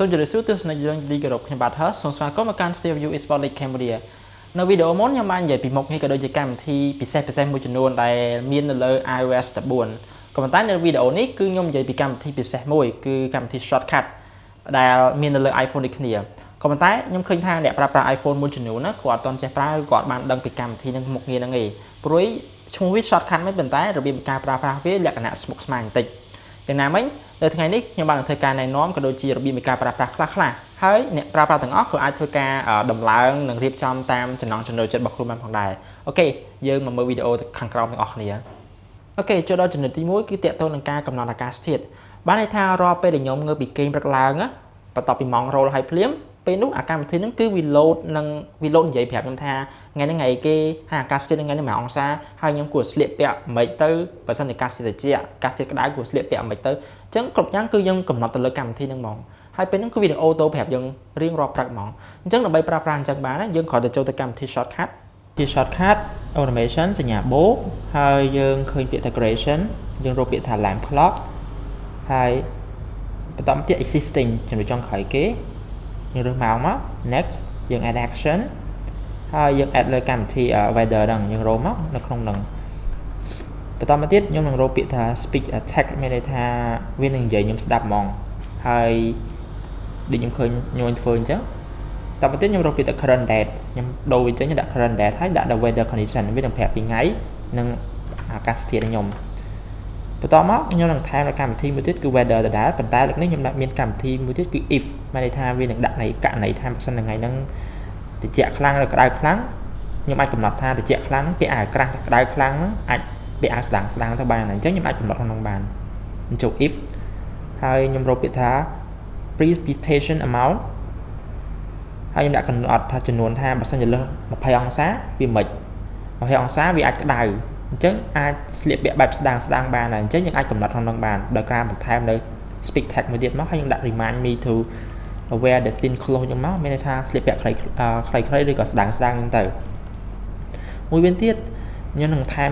សូមជម្រាបសួរទស្សនិកជនទីគោរពខ្ញុំបាទសូមស្វាគមន៍មកកាន់ CVU Esports League Cambodia នៅវីដេអូមុនខ្ញុំបាននិយាយពីមុខនេះក៏ដូចជាកម្មវិធីពិសេសមួយចំនួនដែលមាននៅលើ iOS14 ក៏ប៉ុន្តែនៅវីដេអូនេះគឺខ្ញុំនិយាយពីកម្មវិធីពិសេសមួយគឺកម្មវិធី shortcut ដែលមាននៅលើ iPhone ដូចគ្នាក៏ប៉ុន្តែខ្ញុំឃើញថាអ្នកប្រើប្រាស់ iPhone មួយចំនួនណាគាត់អត់ទាន់ចេះប្រើឬគាត់បានដឹងពីកម្មវិធីនឹងមុខងារហ្នឹងឯងព្រោះឈ្មោះវា shortcut មិនប៉ុន្តែរបៀបការប្រើប្រាស់វាលក្ខណៈស្មុគស្មាញបន្តិចយ៉ាងណាមិញនៅថ្ងៃនេះខ្ញុំបានធ្វើការណែនាំក៏ដូចជារបៀបនៃការប្រើប្រាស់ខ្លះៗហើយអ្នកប្រើប្រាស់ទាំងអស់ក៏អាចធ្វើការដំឡើងនិងរៀបចំតាមចំណង់ចំណូលចិត្តរបស់ខ្លួនបានផងដែរអូខេយើងមកមើលវីដេអូខាងក្រោមទាំងអស់គ្នាអូខេចូលដល់ចំណុចទី1គឺទាក់ទងនឹងការកំណត់អាកាសធាតុបានន័យថារាល់ពេលដែលខ្ញុំងើបពីគេងព្រឹកឡើងបន្ទាប់ពីម៉ោងរោលហើយភ្លាមពេលនោះអាកម្មវិធីហ្នឹងគឺវាលោតនិយាយប្រាប់ខ្ញុំថាថ្ងៃហ្នឹងថ្ងៃគេហើយអាកាសធាតុថ្ងៃនេះ1អង្សាហើយខ្ញុំគួរស្លៀកពាក់មិនទៅបើសិនជាអាកាសធាតុត្រជាក់អាកាសធាតុក្តៅគួរស្លៀកពាក់មិនទៅអញ្ចឹងគ្រប់យ៉ាងគឺយើងកំណត់ទៅលើកម្មវិធីហ្នឹងហ្មងហើយពេលហ្នឹងគឺវានឹងអូតូប្រាប់យើងរៀងរាល់ព្រឹកហ្មងអញ្ចឹងដើម្បីប្រើប្រាស់អញ្ចឹងបានយើងគ្រាន់តែចូលទៅកម្មវិធី shortcut automation សញ្ញាបូកហើយយើងឃើញពាក្យ decoration យើងរកពាក្យថា lamp clock ហើយបន្តមកទៀត existing ចំណុចចុងក្រោយគេយើងរើសម៉ោងមក next យើង add action ហើយយើង add លើកម្មវិធី weather ហ្នឹងយើងរកមកនៅក្នុងហ្នឹងបន្តមកទៀតខ្ញុំនឹងរកពាក្យថា speak text មានន័យថាវានឹងនិយាយខ្ញុំស្ដាប់ហ្មងហើយដូចខ្ញុំឃើញខ្ញុំធ្វើអញ្ចឹងតទៅទៀតខ្ញុំរកពាក្យថា current date ខ្ញុំដូរវាចេញដាក់ current date ហើយដាក់ weather condition វានឹងប្រាប់ពីថ្ងៃនិងអាកាសធាតុខ្ញុំបន្តមកខ្ញុំនឹងថែមដល់កម្មវិធីមួយទៀតគឺ weather ដដែលប៉ុន្តែលើកនេះខ្ញុំដាក់មានកម្មវិធីមួយទៀតគឺ if មានន័យថាវានឹងដាក់នៃករណីថាបើសិនថ្ងៃហ្នឹងត្រជាក់ខ្លាំងឬក្តៅខ្លាំងខ្ញុំអាចកំណត់ថាត្រជាក់ខ្លាំងពាក់អាវក្រាស់ក្តៅខ្លាំងហ្នឹងអាចពាក់អាវស្ដាងទៅបានអញ្ចឹងខ្ញុំអាចកំណត់ក្នុងបានខ្ញុំចូល if ហើយខ្ញុំរកពាក្យថា precipitation amount ហើយខ្ញុំដាក់កំណត់ថាចំនួនថាបើសិនជាលើស20អង្សាវាមិន20អង្សាវាអាចក្តៅអញ្ចឹងអាចស្លៀកពាក់បែបស្ដាងបានហើយអញ្ចឹងយើងអាចកំណត់ក្នុងនោះបានដោយការបន្ថែមនៅ speak text មួយទៀតមកហើយយើងដាក់ remind me to wear the thin clothes ខ្ញុំមកមានន័យថាស្លៀកពាក់ខ្លីឬក៏ស្ដាងហ្នឹងទៅមួយវិញទៀតខ្ញុំនឹងថែម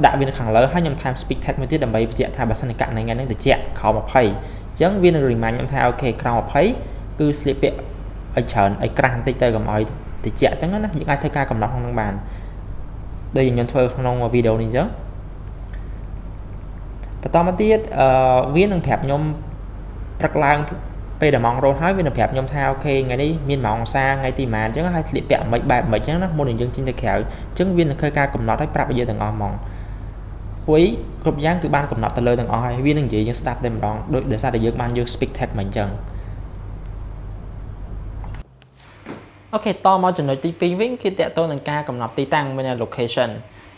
ដាក់វានៅខាងលើហើយខ្ញុំថែម speak text មួយទៀតដើម្បីបញ្ជាក់ថាបើសិនជាករណីថ្ងៃហ្នឹងត្រជាក់ក្រោម20អញ្ចឹងវានឹង remind ខ្ញុំថាអូខេក្រោម20គឺស្លៀកពាក់ឲ្យច្រើនឲ្យក្រាស់បន្តិចទៅកុំឲ្យត្រជាក់អញ្ចឹងណាយើងអាចធ្វើការកំណត់ក្នុងនោះបានដូចខ្ញុំធ្វើក្នុងវីដេអូនេះអញ្ចឹងបន្តមកទៀតវានឹងប្រាប់ខ្ញុំព្រឹកឡើងពេលដែលម៉ោងរោលហើយវានឹងប្រាប់ខ្ញុំថាអូខេថ្ងៃនេះមាន1អង្សាថ្ងៃទីប៉ុន្មានអញ្ចឹងហើយស្លៀកពាក់មិនបែបមិនអញ្ចឹងណាមុននឹងយើងចេញទៅក្រៅអញ្ចឹងវានឹងធ្វើការកំណត់ឲ្យប្រាប់យើងទាំងអស់ហ្មងព្រោះគ្រប់យ៉ាងគឺបានកំណត់ទៅលើទាំងអស់ហើយវានឹងនិយាយយើងស្ដាប់តែម្ដងដោយសារតែយើងបានយក speak text មកអញ្ចឹងអូខេតមកចំណុចទី2វិញគឺតកតទៅនឹងការកំណត់ទីតាំងមាន location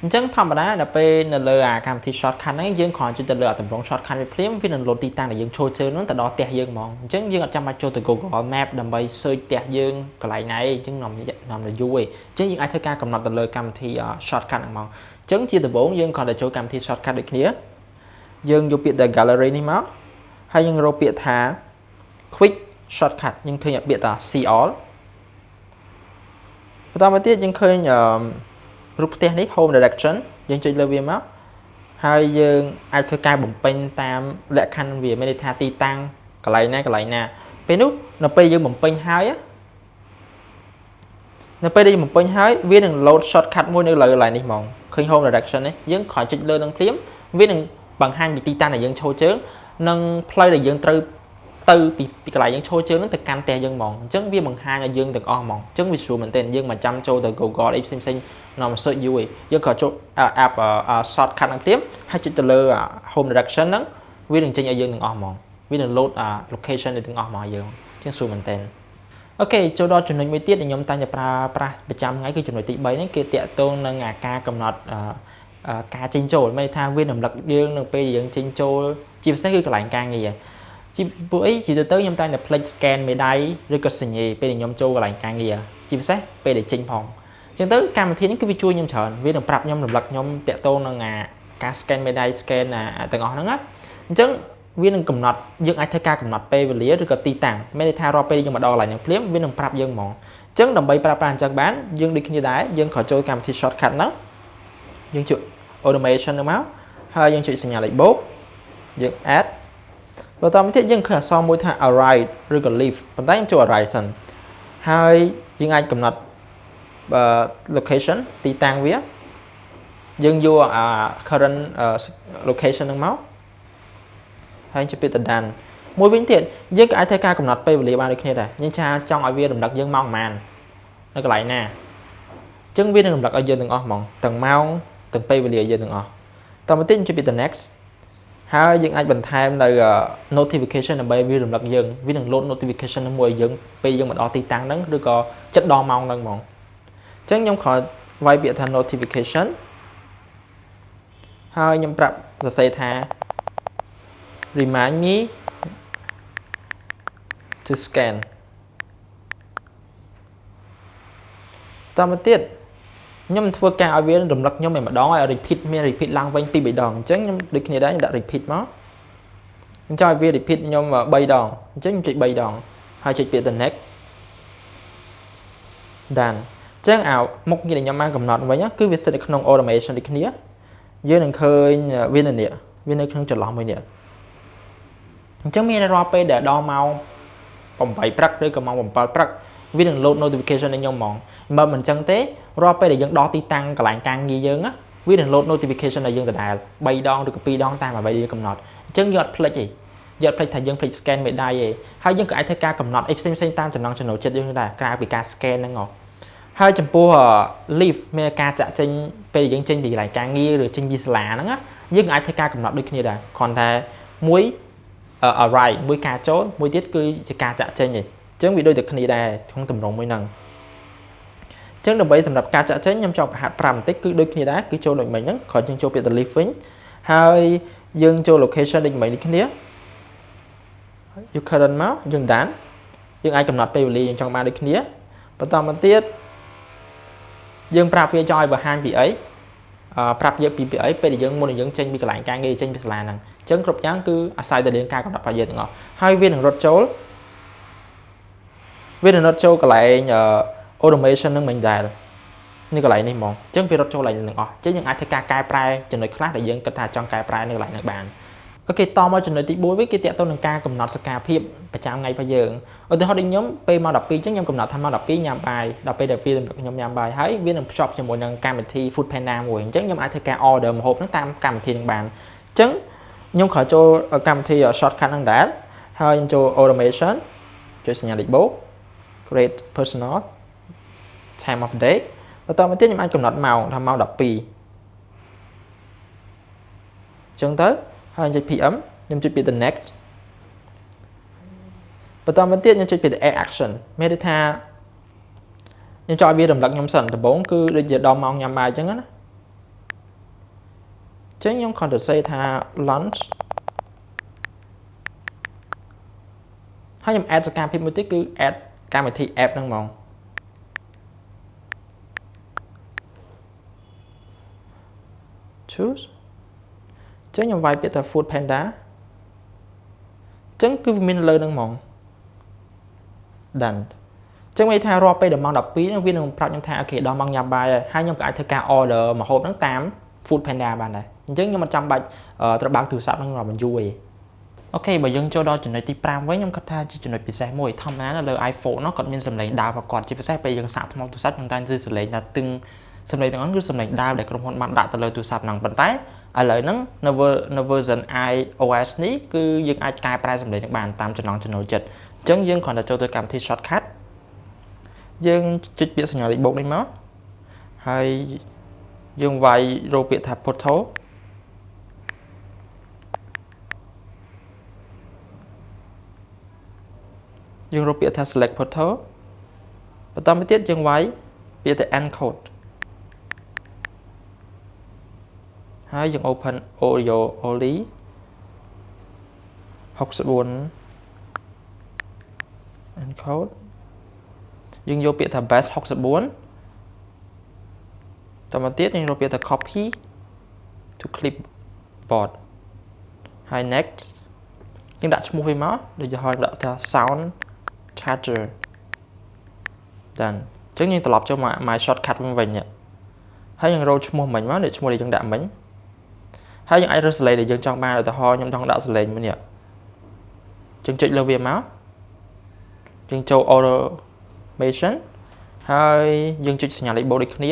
អញ្ចឹងធម្មតាដល់ពេលនៅលើអាកម្មវិធី shortcut ហ្នឹងយើងគ្រាន់ចុចទៅលើតម្រង shortcut វាភ្លាមវានឹងលោតទីតាំងដែលយើងចូលជើងហ្នឹងទៅដល់ផ្ទះយើងហ្មងអញ្ចឹងយើងអត់ចាំបាច់ចូលទៅ Google Map ដើម្បី search ផ្ទះយើងកន្លែងណាអីអញ្ចឹងនាំទៅយូរឯងអញ្ចឹងយើងអាចធ្វើការកំណត់ទៅលើកម្មវិធី shortcut ហ្នឹងហ្មងអញ្ចឹងជាដំបូងយើងគ្រាន់តែចូលកម្មវិធី shortcut ដូចគ្នាយើងយកពាក្យ the gallery នេះមកហើយយើងរកពាក្យថា quick shortcut យើងឃើញពាក្យថា see allបន្តមកទៀតយើងឃើញរូបផ្ទះនេះ home direction យើងចុចលើវាមកហើយយើងអាចធ្វើការបំពេញតាមលក្ខខណ្ឌវាមានន័យថាទីតាំងកន្លែងណាពេលនោះនៅពេលយើងបំពេញហើយវានឹង load shortcut មួយនៅលើកន្លែងនេះហ្មងឃើញ home direction នេះយើងគ្រាន់ចុចលើនឹងភ្លាមវានឹងបង្ហាញពីទីតាំងដែលយើងឈរជើងនិងផ្លូវដែលយើងត្រូវទៅពីកន្លែងយើងឈរជើងហ្នឹងទៅកាន់ផ្ទះយើងហ្មងអញ្ចឹងវាបង្ហាញឲ្យយើងទាំងអស់ហ្មងអញ្ចឹងវាស្រួលមែនទែនយើងមិនចាំចូលទៅ Google អីផ្សេងនាំ search យូរឯងយើងក៏ចូល app shortcut ហ្នឹងភ្លាមហើយចុចទៅលើ home direction ហ្នឹងវានឹងចេញឲ្យយើងទាំងអស់ហ្មងវានឹង load location ទាំងអស់មកយើងអញ្ចឹងស្រួលមែនទែនអូខេចូលដល់ចំណុចមួយទៀតដែលខ្ញុំតែងតែប្រើប្រាស់ប្រចាំថ្ងៃគឺចំណុចទី3នេះគឺតាក់ទងនឹងការកំណត់ការចេញចូលមានន័យថាវារំលឹកយើងនៅពេលយើងចេញចូលជាពិសេសគឺកន្លែងការងារជាពួកអីជាទៅខ្ញុំតែងតែ plate scan មេដៃឬក៏សញ្ញេពេលខ្ញុំចូលកន្លែងការងារជាពិសេសពេលដែលចេញផងអញ្ចឹងទៅកម្មវិធីនេះគឺវាជួយខ្ញុំច្រើនវានឹងប្រាប់ខ្ញុំរំលឹកខ្ញុំតាក់ទងនឹងការ scan មេដៃ scan ទាំងអស់ហ្នឹងណាអញ្ចឹងវានឹងកំណត់យើងអាចធ្វើការកំណត់ពេលវេលាឬក៏ទីតាំងមានន័យថារាល់ពេលយើងមកដល់កន្លែងហ្នឹងភ្លាមវានឹងប្រាប់យើងហ្មងអញ្ចឹងដើម្បីប្រើប្រាស់អញ្ចឹងបានយើងដូចគ្នាដែរយើងក៏ចូលកម្មវិធី shortcut ហ្នឹងយើងចុច automation ហ្នឹងមកហើយយើងចុចសញ្ញាលេខបូកយើង add បន្តមកទៀតយើងឃើញអក្សរមួយថា arrive ឬក៏ leave ប៉ុន្តែខ្ញុំចូល arrive សិនហើយយើងអាចកំណត់location ទីតាំងវាយើងយកcurrent location ហ្នឹងមកហើយចុចពាក្យ done មួយវិញទៀតយើងក៏អាចធ្វើការកំណត់ពេលវេលាបានដូចគ្នាដែរយើងថាចង់ឲ្យវារំលឹកយើងម៉ោងប៉ុន្មាននៅកន្លែងណាអញ្ចឹងវានឹងរំលឹកឲ្យយើងទាំងអស់ហ្មងទាំងម៉ោងទាំងពេលវេលាយើងទាំងអស់តមកទៀតចុចពាក្យ next ហើយយើងអាចបន្ថែមនៅ notification ដើម្បីវារំលឹកយើងវានឹង load notification នឹងមួយឲ្យយើងពេលយើងមកដល់ទីតាំងហ្នឹងឬក៏ចិត្តដល់ម៉ោងហ្នឹងហ្មងអញ្ចឹងខ្ញុំខលវាយពាក្យថា notification ហើយខ្ញុំប្រាប់សរសេរថា remind me to scan តមកទៀតខ្ញុំធ្វើការឲ្យវារំលឹកខ្ញុំតែម្ដងឲ្យ repeat មាន repeat ឡើងវិញពី3ដងអញ្ចឹងខ្ញុំដូចគ្នាដែរខ្ញុំដាក់ repeat មកខ្ញុំចង់ឲ្យវា repeat ខ្ញុំ3ដងអញ្ចឹងខ្ញុំចុច3ដងហើយចុចពាក្យ the next done អញ្ចឹងមុខងារដែលខ្ញុំបានកំណត់វិញគឺវាស្ថិតនៅក្នុង automation ដូចគ្នាយើងនឹងឃើញវានៅនេះវានៅក្នុងចន្លោះមួយនេះអញ្ចឹងមានរាល់ពេលដែលដល់ម៉ោង8ព្រឹកឬក៏ម៉ោង7ព្រឹកវានឹង load notification ឲ្យខ្ញុំហ្មងបើមិនអញ្ចឹងទេរាល់ពេលដែលយើងដល់ទីតាំងកន្លែងការងារយើងវានឹង load notification ឲ្យយើងដដែល3ដងឬក៏2ដងតាមអ្វីដែលយើងកំណត់អញ្ចឹងយើងអត់ភ្លេចទេយើងអត់ភ្លេចថាយើងភ្លេច scan មេដៃទេហើយយើងក៏អាចធ្វើការកំណត់អីផ្សេងៗតាមចំណង់ចំណូលចិត្តយើងដែរក្រៅពីការ scan ហ្នឹងហើយចំពោះ leave មានការចាក់ចេញពេលយើងចេញពីកន្លែងការងារឬចេញពីសាលាហ្នឹងយើងអាចធ្វើការកំណត់ដូចគ្នាដែរគ្រាន់តែមួយ arrive មួយការចូលមួយទៀតគឺជាការចាក់ចេញទេអញ្ចឹងវាដូចតែគ្នាដែរក្នុងទម្រង់មួយហ្នឹងអញ្ចឹងដើម្បីសម្រាប់ការចាក់ចេញខ្ញុំចង់បង្ហាត់5បន្តិចគឺដូចគ្នាដែរគឺចូលដូចមិញហ្នឹងគ្រាន់យើងចូលពាក្យ the leave វិញហើយយើងចូល location ដូចមិញដូចគ្នាយក current មកយើង done យើងអាចកំណត់ពេលវេលាយើងចង់បានដូចគ្នាបន្តមកទៀតយើងប្រាប់វាចង់ឲ្យបង្ហាញពីអីប្រាប់យើងពីអីពេលដែលយើងមុននឹងយើងចេញពីកន្លែងការងារចេញពីសាលាហ្នឹងអញ្ចឹងគ្រប់យ៉ាងគឺអាស្រ័យទៅលើការកំណត់របស់យើងទាំងអស់ហើយវានឹងរត់ចូលកន្លែងautomation ហ្នឹងមិនដែរនេះកន្លែងនេះហ្មងអញ្ចឹងវារត់ចូលកន្លែងទាំងអស់អញ្ចឹងយើងអាចធ្វើការកែប្រែចំណុចខ្លះដែលយើងគិតថាចង់កែប្រែនៅកន្លែងហ្នឹងបានអូខេតមកចំណុចទី4វិញគេទាក់ទងនឹងការកំណត់សកម្មភាពប្រចាំថ្ងៃរបស់យើងឧទាហរណ៍ដូចខ្ញុំពេលម៉ោង12អញ្ចឹងខ្ញុំកំណត់ថាម៉ោង12ញ៉ាំបាយដល់ពេលដែលវាសម្រាប់ខ្ញុំញ៉ាំបាយហើយវានឹងភ្ជាប់ជាមួយនឹងកម្មវិធី Food Panda មួយអញ្ចឹងខ្ញុំអាចធ្វើការ order ម្ហូបហ្នឹងតាមកម្មវិធីហ្នឹងបានអញ្ចឹងខ្ញុំខលចូលកម្មវិធី shortcut ហ្នឹងដែរហើយខ្ញុំចូល automation ចុចសញ្ញាលេខបូក create personal time of day បន្តមកទៀតខ្ញុំអាចកំណត់ម៉ោងថាម៉ោង12អញ្ចឹងទៅហើយចុច PM ខ្ញុំចុចពាក្យ the next បន្តមកទៀតខ្ញុំចុចពាក្យ add action មានន័យថាខ្ញុំចង់ឲ្យវារំលឹកខ្ញុំសិនដំបូងគឺដូចជាដល់ម៉ោងញ៉ាំបាយអញ្ចឹងណាអញ្ចឹងខ្ញុំគ្រាន់តែសេថា lunch ហើយខ្ញុំ add សកម្មភាពមួយទៀតគឺ add កម្មវិធី app ហ្នឹងហ្មងchoose ចឹងខ្ញុំវាយពាក្យថា Food Panda ចឹងគឺវាមានលើហ្នឹងហ្មង done ចឹងមានថារាល់ពេលដល់ម៉ោង12ហ្នឹងវានឹងប្រាប់ខ្ញុំថាអូខេដល់ម៉ោងញ៉ាំបាយហើយខ្ញុំក៏អាចធ្វើការ order ម្ហូបហ្នឹងតាម Food Panda បានដែរអញ្ចឹងខ្ញុំមិនចាំបាច់ត្រូវបើកទូរស័ព្ទហ្នឹងរំយូរទេអូខេបើយើងចូលដល់ចំណុចទី5វិញខ្ញុំគិតថាជាចំណុចពិសេសមួយធម្មតានៅលើ iPhone នោះគាត់មានសំឡេងដើរប្រកបជាពិសេសពេលយើងសាកថ្មទូរស័ព្ទហ្នឹងតែគឺសំឡេងថាទឹងសំឡេងទាំងនោះគឺសំឡេងដើរដែលក្រុមហ៊ុនបានដាក់ទៅលើទូរស័ព្ទហ្នឹងប៉ុន្តែឥឡូវហ្នឹងនៅ version iOS នេះគឺយើងអាចកែប្រែសំឡេងហ្នឹងបានតាមចំណង់ចំណូលចិត្តអញ្ចឹងយើងគ្រាន់តែចូលទៅកម្មវិធី shortcut យើងចុចពាក្យសញ្ញាលេខបូកនេះមកហើយយើងវាយរកពាក្យថា photo យើងរកពាក្យថា select photo បន្តមកទៀតយើងវាយពាក្យថា encode ហើយយើង open audio only 64 encode យើងយកពាក្យថា base 64តមកទៀតយើងរកពាក្យថា copy to clipboard ហើយ next យើងដាក់ឈ្មោះវាមកដូចជាហៅដាក់ថា sound charger done អញ្ចឹងយើងត្រឡប់ចូលមក my shortcut វិញហើយយើងរកឈ្មោះមិញមកនេះឈ្មោះដែលយើងដាក់មិញហើយយើងអាចរកសលេងដែលយើងចង់បានឧទាហរណ៍ខ្ញុំចង់ដាក់សលេងមួយនេះ Chúng chíchលើវាមក យើងចូល automation ហើយយើងចុចសញ្ញាលេខបូកដូចគ្នា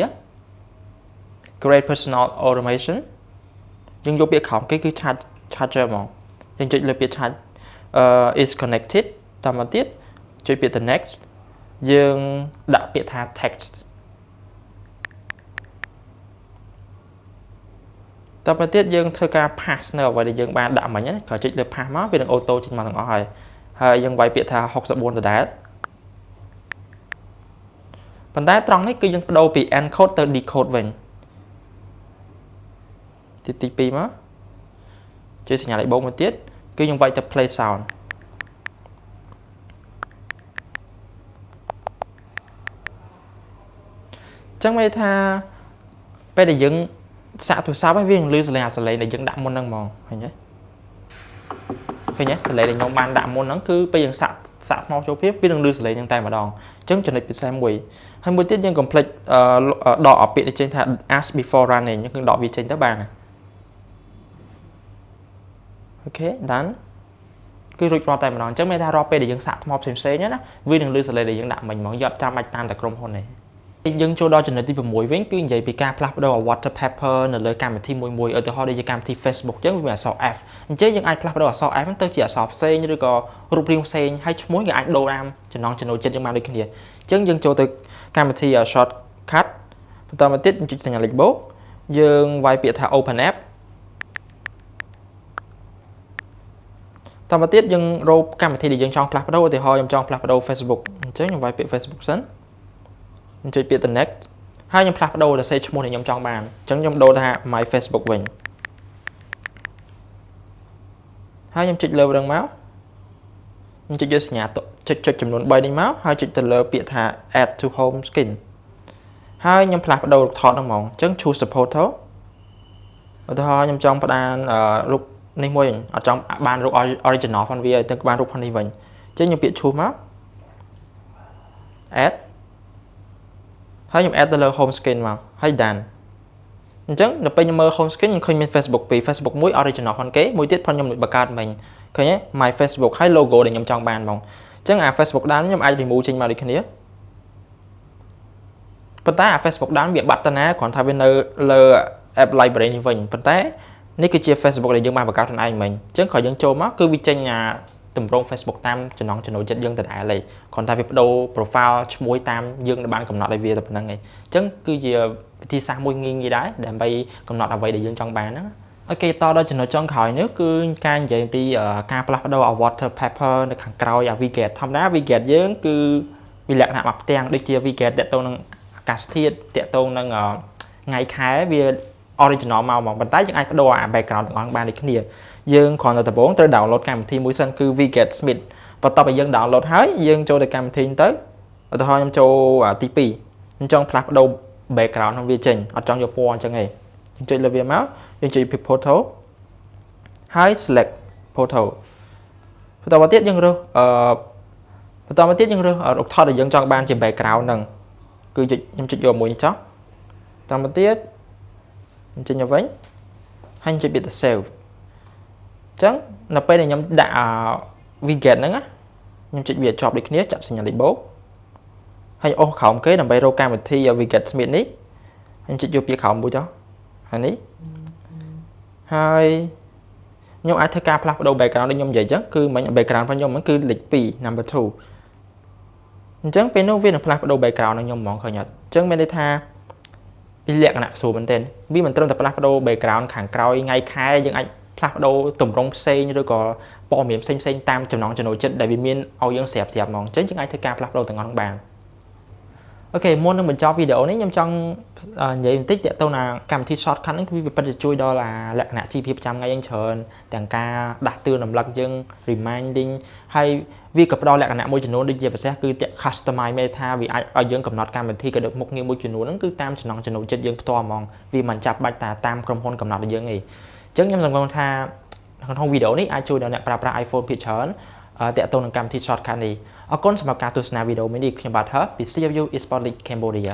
create personal automation យើងយកពាក្យក្រោមគេគឺ charger ហ្មងយើងចុចលើពាក្យ charge is connected តាមមកទៀតចុចពាក្យ the next យើងដាក់ពាក្យថា text តទៅទៀតយើងធ្វើការ pass នៅអ្វីដែលយើងបានដាក់មិញហ្នឹងក៏ចុចលើ pass មកវានឹង auto ចេញមកទាំងអស់ហើយយើងវាយពាក្យថា64ដដែលប៉ុន្តែត្រង់នេះគឺយើងបដូរពី encode ទៅ decode វិញទី2មកចុចសញ្ញាលេខបូកមួយទៀតគឺយើងវាយទៅ play sound ចឹងមានថាពេលដែលយើងសាកទូរស័ព្ទហើយវានឹងលឺសលេងដែលយើងដាក់មុនហ្នឹងហ្មងឃើញទេឃើញទេសលេងដែលខ្ញុំបានដាក់មុនហ្នឹងគឺពេលយើងសាកថ្មចូលព្រាបវានឹងលឺសលេងហ្នឹងតែម្ដងអញ្ចឹងចំណុចពិសេសមួយហើយមួយទៀតយើងកុំភ្លេចដកឲ្យពាក្យនេះចេញថា ask before running គឺដកវាចេញទៅបានអូខេ done គឺរួចរាល់តែម្ដងអញ្ចឹងមានថារាល់ពេលដែលយើងសាកថ្មផ្សេងៗណាវានឹងលឺសលេងដែលយើងដាក់មិញហ្មងយកចាំបាច់តាមតែក្រុមហ៊ុនទេយើងចូលដល់ចំណុចទី6វិញគឺនិយាយពីការផ្លាស់ប្ដូរ Wallpaper នៅលើកម្មវិធីមួយឧទាហរណ៍ដូចជាកម្មវិធី Facebook អញ្ចឹងវាមានអក្សរ F អញ្ចឹងយើងអាចផ្លាស់ប្ដូរអក្សរ F ទៅជាអក្សរផ្សេងឬក៏រូបរាងផ្សេងហើយឈ្មោះយើងអាចដូរតាមចំណងចំណូលចិត្តយើងបានដូចគ្នាអញ្ចឹងយើងចូលទៅកម្មវិធី shortcut បន្តមកទៀតចុចសញ្ញាលេខបូកយើងវាយពាក្យថា open app តមកទៀតយើងរកកម្មវិធីដែលយើងចង់ផ្លាស់ប្ដូរឧទាហរណ៍ខ្ញុំចង់ផ្លាស់ប្ដូរ Facebook អញ្ចឹងខ្ញុំវាយពាក្យ Facebook សិនខ្ញុំចុចពាក្យ the next ហើយខ្ញុំផ្លាស់ប្ដូរទៅសេឈ្មោះដែលខ្ញុំចង់បានអញ្ចឹងខ្ញុំដូរថា my Facebook វិញហើយខ្ញុំចុចលើហ្នឹងមកខ្ញុំចុចយកសញ្ញាចុចចំនួន3នេះមកហើយចុចទៅលើពាក្យថា add to home screen ហើយខ្ញុំផ្លាស់ប្ដូររូបថតហ្នឹងហ្មងអញ្ចឹង choose a photo ឧទាហរណ៍ខ្ញុំចង់ផ្ដានរូបនេះមួយអត់ចង់បានរូប original ផងវាទៅបានរូបផងនេះវិញអញ្ចឹងខ្ញុំពាក្យ choose មក add ហើយខ្ញុំ add ទៅលើ home screen មកហើយ done អញ្ចឹងដល់ពេលខ្ញុំមើល home screen ខ្ញុំឃើញមាន Facebook ពីរ Facebook មួយ original ផងគេមួយទៀតផងខ្ញុំបង្កើតមិញឃើញទេ my Facebook ហើយ logo ដែលខ្ញុំចង់បានហ្មងអញ្ចឹងអា Facebook ដើមខ្ញុំអាច remove ចេញមកដូចគ្នាប៉ុន្តែអា Facebook ដើមវាបាត់ទៅណាគ្រាន់ថាវានៅលើ app library នេះវិញប៉ុន្តែនេះគឺជា Facebook ដែលយើងបានបង្កើតខ្លួនឯងមិញអញ្ចឹងក្រោយយើងចូលមកគឺវាចេញអាតម្រង Facebook តាមចំណងចំណូលចិត្តយើងដដែលឯងគ្រាន់តែវាបដូរ profile ឈ្មោះតាមយើងបានកំណត់ឲ្យវាតែប៉ុណ្្នឹងឯងអញ្ចឹងគឺជាវិធីសាស្ត្រមួយងាយៗដែរដើម្បីកំណត់អ្វីដែលយើងចង់បានហ្នឹងអូខេតដល់ចំណុចចុងក្រោយនេះគឺការនិយាយពីការផ្លាស់ប្ដូរ Wallpaper នៅខាងក្រោយ Widget ធម្មតា Widget យើងគឺវាលក្ខណៈមកផ្ទាំងដូចជា Widget តាក់ទងនឹងអាកាសធាតុតាក់ទងនឹងថ្ងៃខែវា original មកប៉ុន្តែយើងអាចបដូរអា background ទាំងអស់បានដូចគ្នាយើងគ្រាន់តែដំបូងត្រូវ download កម្មវិធីមួយសិនគឺ Widgets Smith បន្ទាប់ពីយើង download ហើយយើងចូលទៅកម្មវិធីទៅឧទាហរណ៍ខ្ញុំចូលទី2ខ្ញុំចង់ផ្លាស់ប្ដូរ background របស់វាចេញអត់ចង់យកពណ៌អញ្ចឹងទេយើងចុចលើវាមកយើងចុចពី photo ហើយ select photo បន្តមកទៀតយើងរើសរូបថតដែលយើងចង់បានជា background ហ្នឹងគឺខ្ញុំចុចយកមួយនេះចុះបន្តមកទៀតខ្ញុំចេញទៅវិញហើយខ្ញុំចុចពាក្យថា save អញ្ចឹងនៅពេលដែលខ្ញុំដាក់widget ហ្នឹងខ្ញុំចុចវាជាប់ដូចគ្នាចាក់សញ្ញាលេខបូកហើយអូសក្រោមគេដើម្បីរកកម្មវិធី Widget Smith នេះខ្ញុំចុចយកពាក្យក្រោមមួយចុះហើយនេះហើយខ្ញុំអាចធ្វើការផ្លាស់ប្ដូរ background ដូចខ្ញុំនិយាយអញ្ចឹងគឺមិញ background របស់ខ្ញុំហ្នឹងគឺលេខ2 number 2អញ្ចឹងពេលនោះវានឹងផ្លាស់ប្ដូរ background របស់ខ្ញុំហ្មងឃើញអត់អញ្ចឹងមានន័យថាវាលក្ខណៈស្រួលមែនទែនវាមិនត្រឹមតែផ្លាស់ប្ដូរ background ខាងក្រោយថ្ងៃខែយើងអាចផ្លាស់ប្ដូរទម្រង់ផ្សេងឬក៏ព័ត៌មានផ្សេងៗតាមចំណងចំណូលចិត្តដែលវាមានឲ្យយើងស្រាប់ហ្មងអញ្ចឹងយើងអាចធ្វើការផ្លាស់ប្ដូរទាំងអស់ហ្នឹងបានអូខេមុននឹងបញ្ចប់វីដេអូនេះខ្ញុំចង់និយាយបន្តិចទាក់ទងនឹងកម្មវិធី shortcut ហ្នឹងគឺវាពិតជាជួយដល់លក្ខណៈជីវភាពប្រចាំថ្ងៃយើងច្រើនទាំងការដាស់តឿនរំលឹកយើង reminding ហើយវាក៏ផ្ដល់លក្ខណៈមួយចំនួនដូចជាពិសេសគឺ customize មេថាវាអាចឲ្យយើងកំណត់កម្មវិធីក៏ដូចមុខងារមួយចំនួនហ្នឹងគឺតាមចំណងចំណូលចិត្តយើងផ្ទាល់ហ្មងវាមិនចាំបាច់តាមក្រុមហ៊ុនកំណត់ឲ្យយើងទេអញ្ចឹងខ្ញុំសង្ឃឹមថាក្នុងវីដេអូនេះអាចជួយដល់អ្នកប្រើប្រាស់ iPhone ភាគច្រើនទាក់ទងនឹងកម្មវិធី shortcut នេះអរគុណសម្រាប់ការទស្សនាវីដេអូនេះខ្ញុំបាទពី CFU Esports League Cambodia